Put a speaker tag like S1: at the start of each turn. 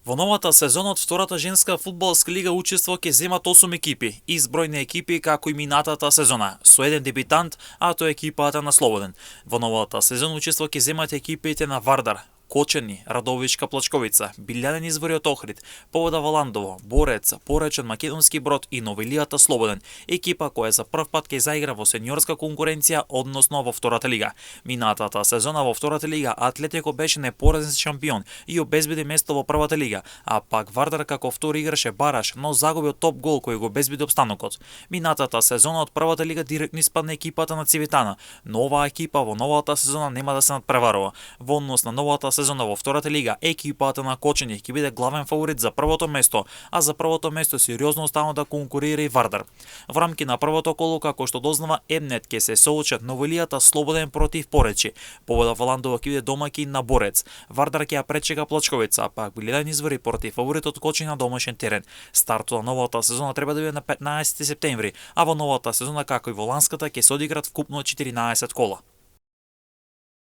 S1: Во новата сезона од втората женска фудбалска лига учество ќе земат 8 екипи, избројни екипи како и минатата сезона, со еден дебитант, а тоа е екипата на Слободен. Во новата сезона учество ќе земат екипите на Вардар, Кочани, Радовичка Плачковица, Билјаден Извори од Охрид, Повода Валандово, Борец, Поречен Македонски Брод и Новилијата Слободен, екипа која за прв пат ќе заигра во сениорска конкуренција, односно во втората лига. Минатата сезона во втората лига Атлетико беше непоразен шампион и обезбеди место во првата лига, а пак Вардар како втори играше бараш, но загуби од топ гол кој го обезбеди опстанокот. Минатата сезона од првата лига директно испадна екипата на Цивитана, но оваа екипа во новата сезона нема да се надпреварува. Во однос на новата сезона во втората лига, екипата на Кочани ќе биде главен фаворит за првото место, а за првото место сериозно останува да конкурира и Вардар. Во рамки на првото коло, како што дознава Емнет, ќе се соочат Новилијата Слободен против Поречи. Повода Валандово ќе биде домаќин на Борец. Вардар ќе ја пречека Плачковица, а пак Билјаден Извори против фаворитот Кочани на домашен терен. Стартот на новата сезона треба да биде на 15 септември, а во новата сезона како и во ланската ќе се одиграт вкупно 14 кола.